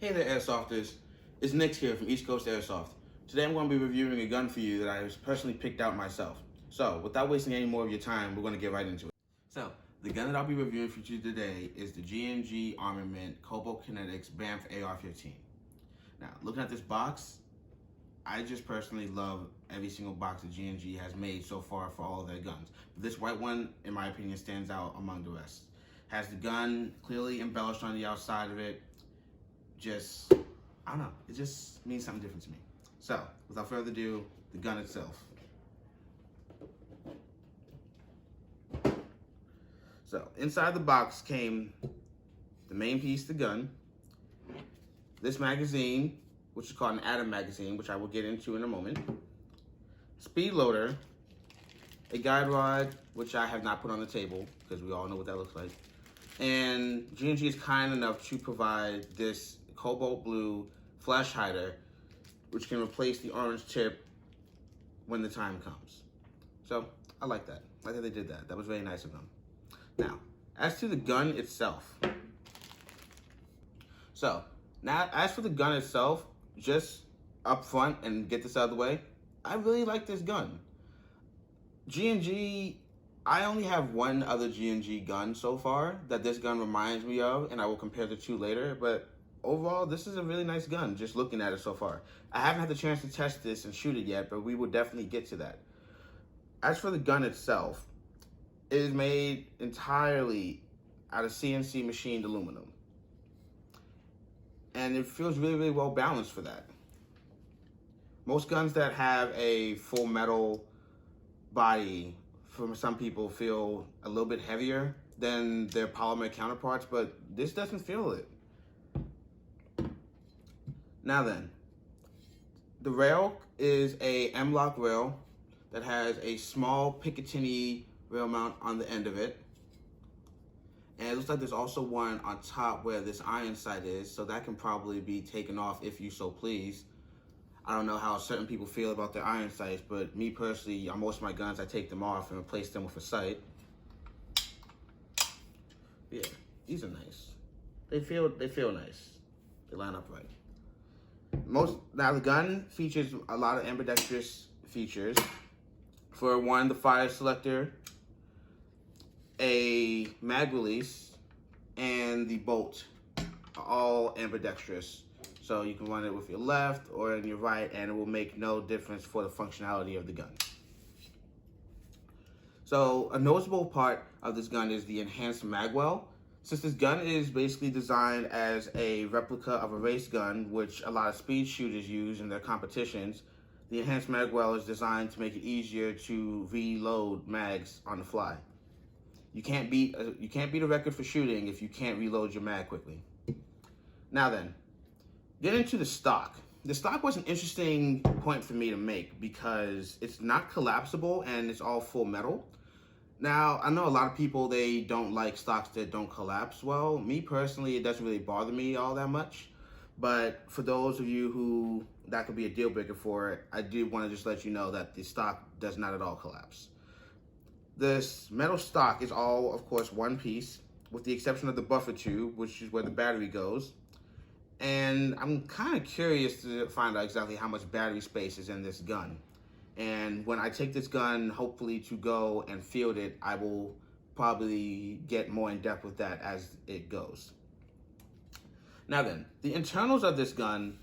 Hey there, Airsofters. It's Nick here from East Coast Airsoft. Today I'm going to be reviewing a gun for you that I personally picked out myself. So, without wasting any more of your time, we're going to get right into it. So, the gun that I'll be reviewing for you today is the G&G Armament Cobalt Kinetics BAMF AR15. Now, looking at this box, I just personally love every single box that G&G has made so far for all of their guns. But this white one, in my opinion, stands out among the rest. Has the gun clearly embellished on the outside of it. Just, I don't know, it just means something different to me. So, without further ado, the gun itself. So, inside the box came the main piece, the gun, this magazine, which is called an Atom magazine, which I will get into in a moment, speed loader, a guide rod, which I have not put on the table, because we all know what that looks like, and G&G is kind enough to provide this cobalt blue flash hider, which can replace the orange tip when the time comes. So, I like that. I like that they did that. That was very nice of them. Now, as to the gun itself. So, now, as for the gun itself, just up front and get this out of the way, I really like this gun. G&G, I only have one other G&G gun so far that this gun reminds me of, and I will compare the two later, but overall, this is a really nice gun, just looking at it so far. I haven't had the chance to test this and shoot it yet, but we will definitely get to that. As for the gun itself, it is made entirely out of CNC machined aluminum. And it feels really, really well balanced for that. Most guns that have a full metal body, for some people, feel a little bit heavier than their polymer counterparts, but this doesn't feel it. Now then, the rail is a M-LOK rail that has a small Picatinny rail mount on the end of it. And it looks like there's also one on top where this iron sight is, so that can probably be taken off if you so please. I don't know how certain people feel about their iron sights, but me personally, on most of my guns, I take them off and replace them with a sight. Yeah, these are nice. They feel nice. They line up right. Now the gun features a lot of ambidextrous features. For one, the fire selector, a mag release, and the bolt are all ambidextrous. So you can run it with your left or in your right, and it will make no difference for the functionality of the gun. So a noticeable part of this gun is the enhanced magwell. Since this gun is basically designed as a replica of a race gun, which a lot of speed shooters use in their competitions, the enhanced magwell is designed to make it easier to reload mags on the fly. You can't beat a record for shooting if you can't reload your mag quickly. Now then, get into the stock. The stock was an interesting point for me to make because it's not collapsible and it's all full metal. Now, I know a lot of people, they don't like stocks that don't collapse well. Me personally, it doesn't really bother me all that much. But for those of you who that could be a deal breaker for, I do want to just let you know that the stock does not at all collapse. This metal stock is all, of course, one piece, with the exception of the buffer tube, which is where the battery goes. And I'm kind of curious to find out exactly how much battery space is in this gun. And when I take this gun, hopefully to go and field it, I will probably get more in depth with that as it goes. Now then, the internals of this gun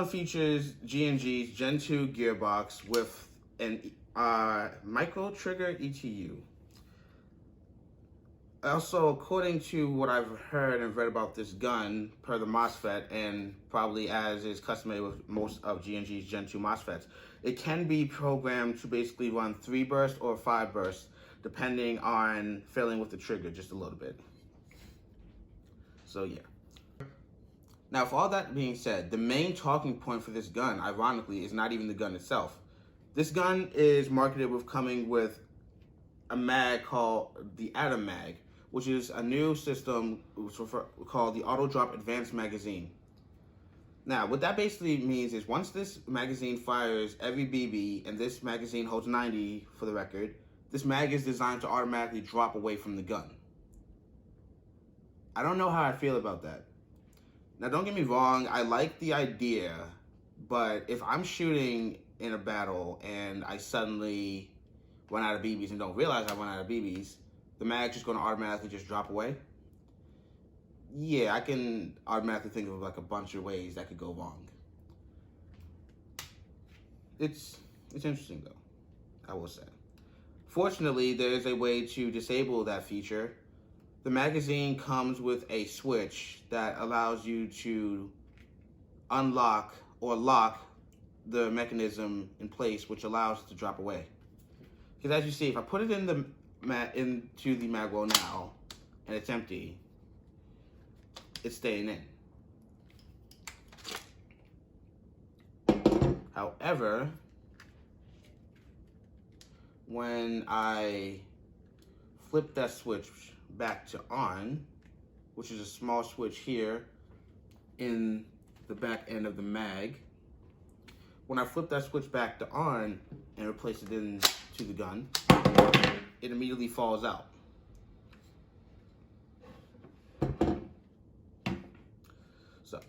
features G&G's Gen 2 gearbox with an micro trigger ETU. Also, according to what I've heard and read about this gun, per the MOSFET, and probably as is customary with most of G&G's Gen 2 MOSFETs, it can be programmed to basically run 3 bursts or 5 bursts, depending on filling with the trigger just a little bit. So yeah. Now, for all that being said, the main talking point for this gun, ironically, is not even the gun itself. This gun is marketed with coming with a mag called the Atom mag, which is a new system called the Auto Drop Advanced Magazine. Now, what that basically means is once this magazine fires every BB, and this magazine holds 90 for the record, this mag is designed to automatically drop away from the gun. I don't know how I feel about that. Now, don't get me wrong, I like the idea, but if I'm shooting in a battle and I suddenly run out of BBs and don't realize I run out of BBs, the mag's just going to automatically just drop away. Yeah, I can automatically think of like a bunch of ways that could go wrong. It's interesting though, I will say. Fortunately, there is a way to disable that feature. The magazine comes with a switch that allows you to unlock or lock the mechanism in place, which allows it to drop away. Because as you see, if I put it in the into the magwell now, and it's empty, it's staying in. However, when I flip that switch back to on, which is a small switch here in the back end of the mag, when I flip that switch back to on and replace it into the gun, it immediately falls out. So,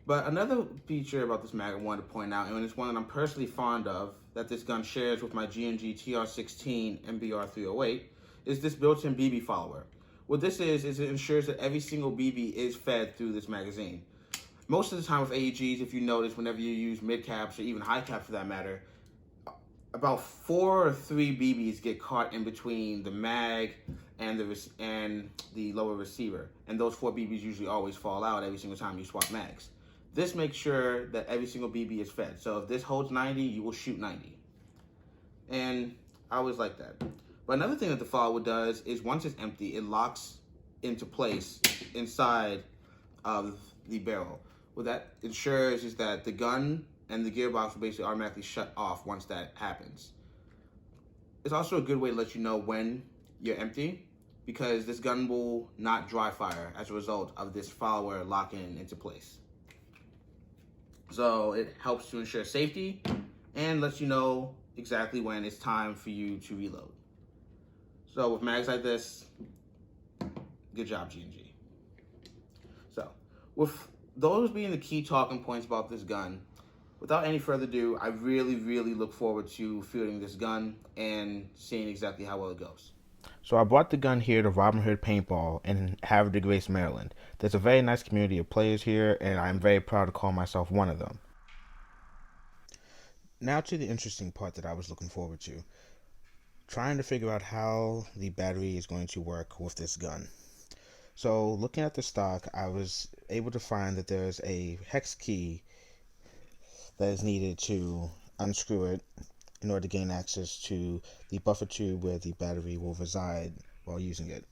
but another feature about this mag I wanted to point out, and it's one that I'm personally fond of, that this gun shares with my G&G TR16 MBR308, is this built-in BB follower. What this is it ensures that every single BB is fed through this magazine. Most of the time with AEGs, if you notice, whenever you use mid-caps or even high-caps for that matter, about 4 or 3 BBs get caught in between the mag and the lower receiver. And those 4 BBs usually always fall out every single time you swap mags. This makes sure that every single BB is fed. So if this holds 90, you will shoot 90. And I always like that. But another thing that the follower does is once it's empty, it locks into place inside of the barrel. What that ensures is that the gun and the gearbox will basically automatically shut off once that happens. It's also a good way to let you know when you're empty, because this gun will not dry fire as a result of this follower locking into place. So it helps to ensure safety and lets you know exactly when it's time for you to reload. So with mags like this, good job, G&G. So with those being the key talking points about this gun, without any further ado, I really, really look forward to fielding this gun and seeing exactly how well it goes. So I brought the gun here to Robin Hood Paintball in Havre de Grace, Maryland. There's a very nice community of players here, and I'm very proud to call myself one of them. Now to the interesting part that I was looking forward to. Trying to figure out how the battery is going to work with this gun. So looking at the stock, I was able to find that there's a hex key that is needed to unscrew it in order to gain access to the buffer tube where the battery will reside while using it.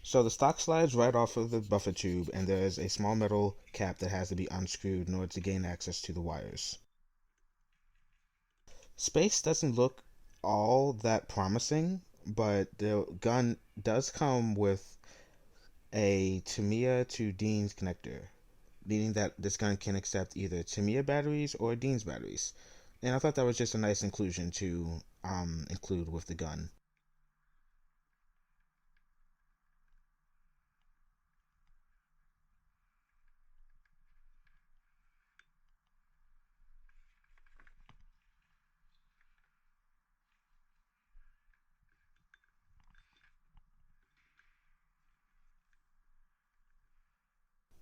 So the stock slides right off of the buffer tube, and there is a small metal cap that has to be unscrewed in order to gain access to the wires. Space doesn't look all that promising, but the gun does come with a Tamiya to Dean's connector, meaning that this gun can accept either Tamiya batteries or Dean's batteries. And I thought that was just a nice inclusion to include with the gun.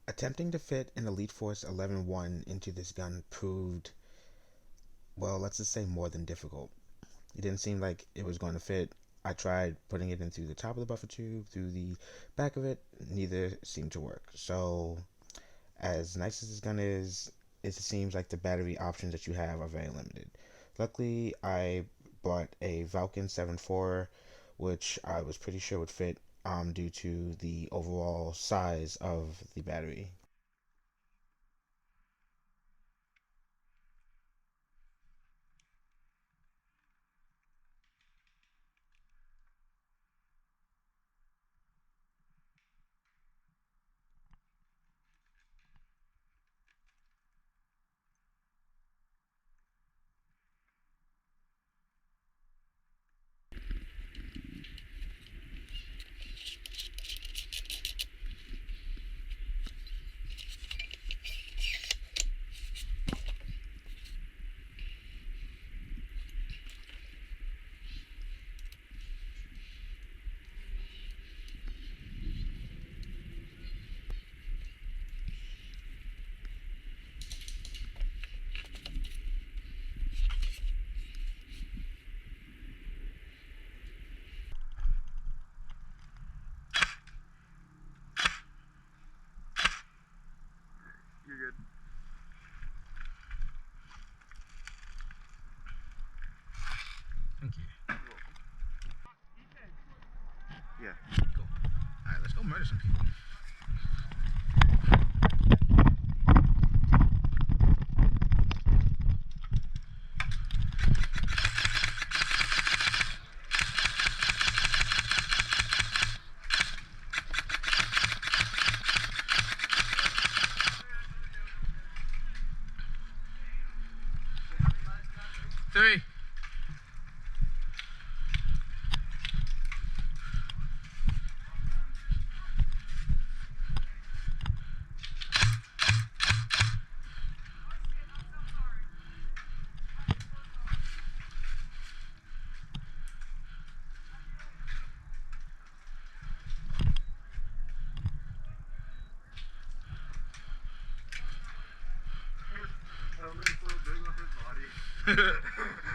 Attempting to fit an Elite Force 11-1 into this gun proved, well, let's just say more than difficult. It didn't seem like it was going to fit. I tried putting it in through the top of the buffer tube, through the back of it, neither seemed to work. So, as nice as this gun is, it seems like the battery options that you have are very limited. Luckily, I bought a Vulcan 7.4, which I was pretty sure would fit due to the overall size of the battery. Yeah. Cool. All right, let's go murder some people. Three.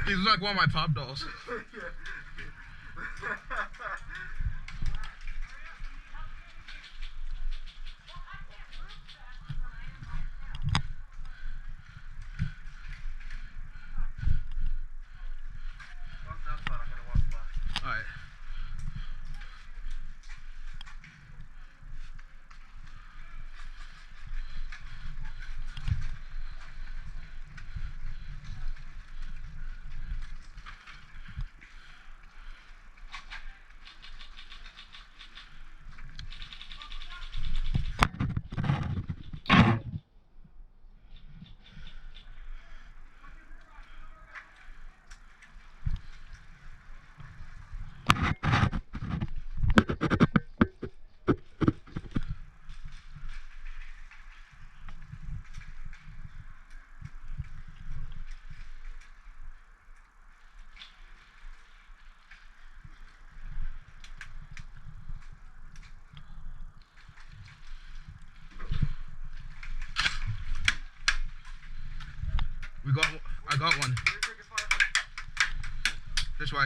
He's like one of my pop dolls. Alright. I got one. This way.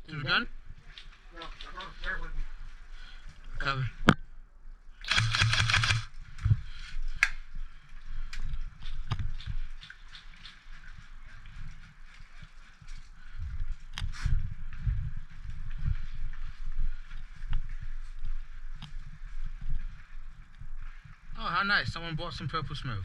There's a gun? Cover. Oh, how nice. Someone bought some purple smoke.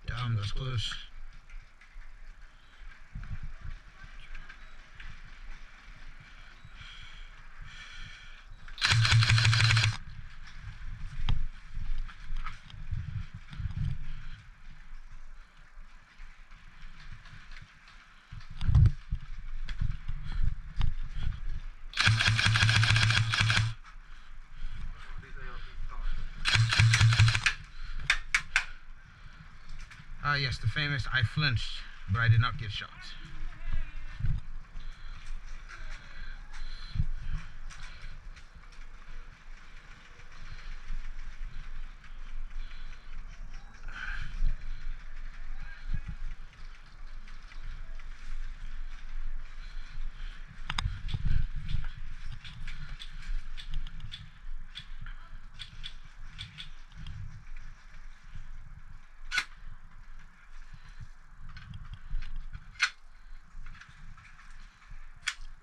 Damn, that's close. Ah, yes, the famous I flinched, but I did not get shot.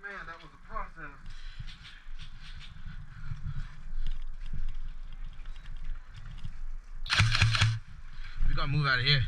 Man, that was a process. We gotta move out of here.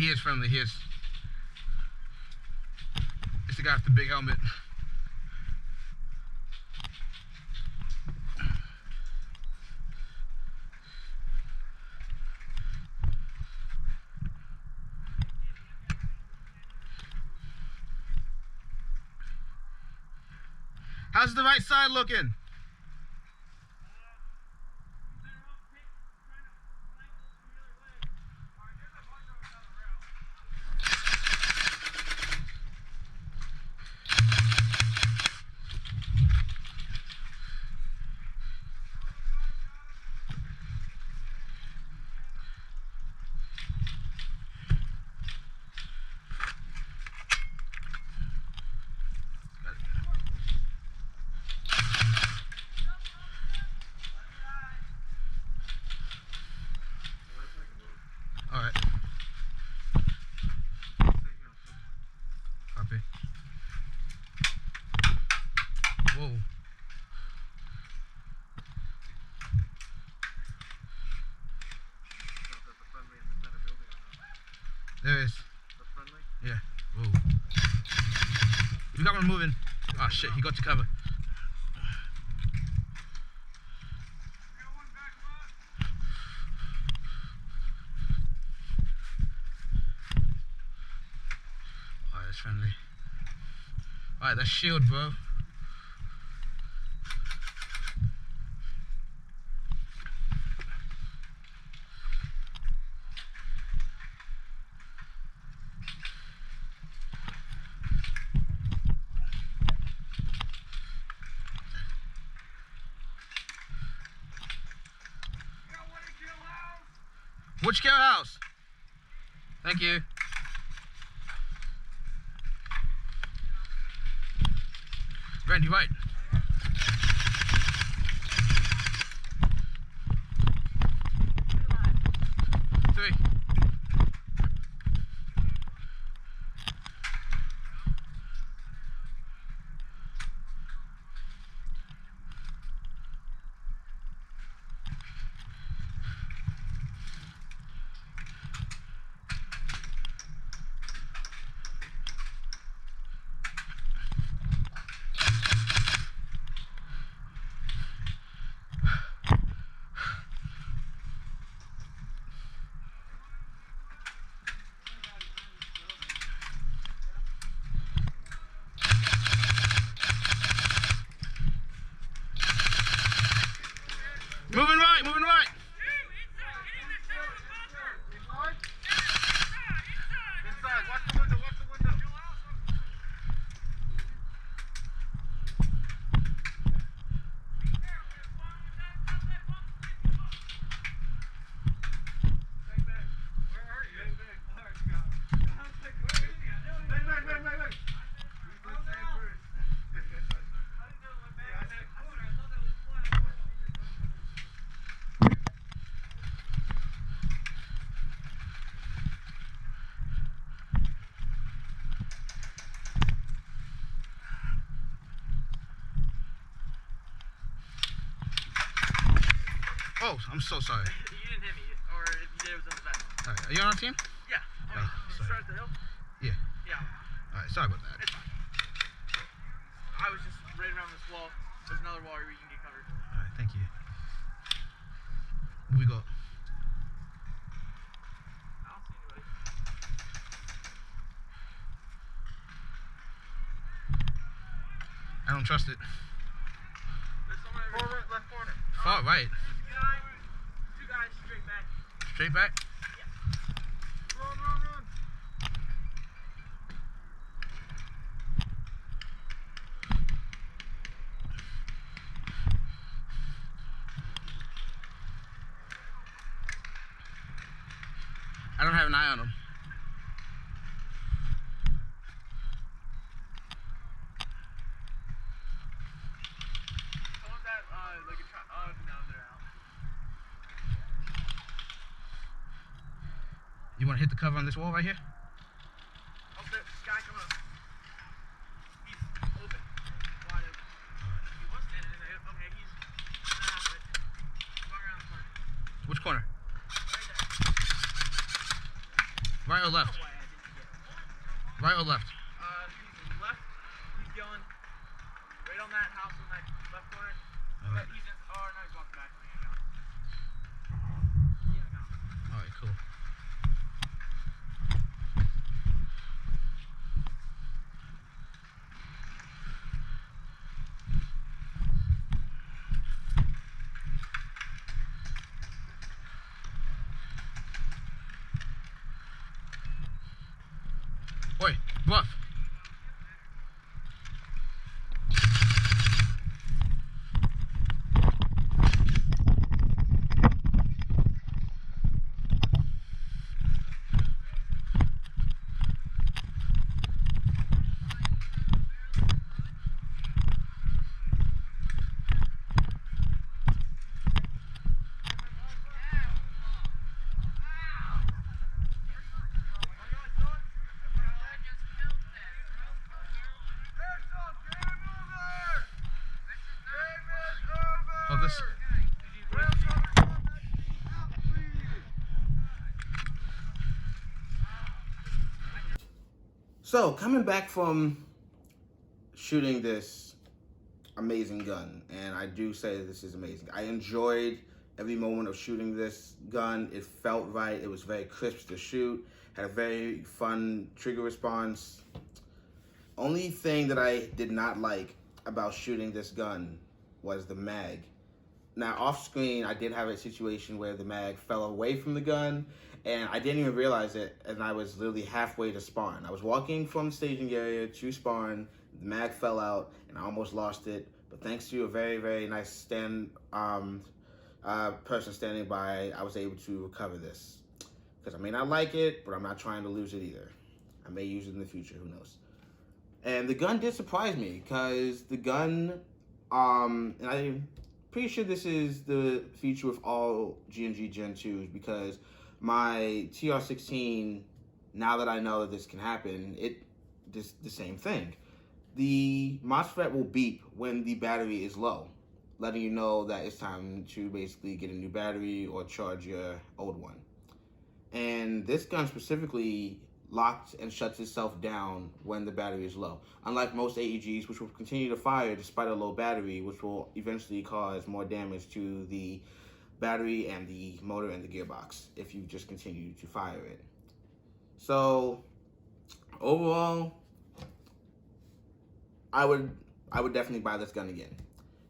He is friendly. He is. It's the guy with the big helmet. How's the right side looking? All right. Copy. Whoa. There is. Yeah. Whoa. We got one moving. Oh shit, he got to cover. Oh, that's friendly. Alright, that's shield, bro. Which kill house? Thank you. Randy, right. Three. Moving right, moving right. Inside, watch the window, watch the window. Where are you? Bang. Oh, I'm so sorry. You didn't hit me, or if you did, it was on the back. Alright, are you on our team? Yeah. Oh, You sorry. start at the hill? Yeah. Yeah. Alright, sorry about that. It's fine. I was just right around this wall. There's another wall where you can get covered. Alright, thank you. What we got? I don't see anybody. I don't trust it. There's someone over Forward, left corner. Far right. Two guys straight back. Straight back? Run. I don't have an eye on him. Someone's at, like a truck. Oh, no, they're out. You want to hit the cover on this wall right here? Oh, there's this guy coming up. He's open. Wide open. He was standing in there. Okay, he's not out of it. Going around the corner. Which corner? Right there. Right, or left? Why I didn't get it. Right or left? He's left. He's going right on that house on that left corner. Alright. He's in, oh no, he's walking back. Yeah, no. Alright, cool. Oi, Buff. Oh, this. So, coming back from shooting this amazing gun, and I do say this is amazing. I enjoyed every moment of shooting this gun. It felt right. It was very crisp to shoot. Had a very fun trigger response. Only thing that I did not like about shooting this gun was the mag. Now, off screen, I did have a situation where the mag fell away from the gun, and I didn't even realize it, and I was literally halfway to spawn. I was walking from the staging area to spawn, the mag fell out, and I almost lost it. But thanks to a very, very nice person standing by, I was able to recover this. Because I may not like it, but I'm not trying to lose it either. I may use it in the future, who knows. And the gun did surprise me, because the gun, and I'm pretty sure this is the feature with all G&G Gen 2s, because my TR16, now that I know that this can happen, it does the same thing. The MOSFET will beep when the battery is low, letting you know that it's time to basically get a new battery or charge your old one. And this gun specifically locks and shuts itself down when the battery is low. Unlike most AEGs, which will continue to fire despite a low battery, which will eventually cause more damage to the battery and the motor and the gearbox if you just continue to fire it. So overall, I would definitely buy this gun again.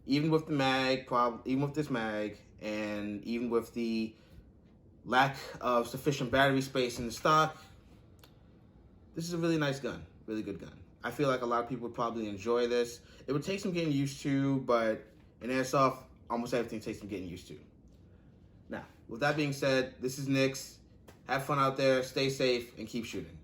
Even with the mag, even with this mag, and even with the lack of sufficient battery space in the stock, this is a really nice gun, really good gun. I feel like a lot of people would probably enjoy this. It would take some getting used to, but in Airsoft, almost everything takes some getting used to. Now, with that being said, this is Nix. Have fun out there, stay safe, and keep shooting.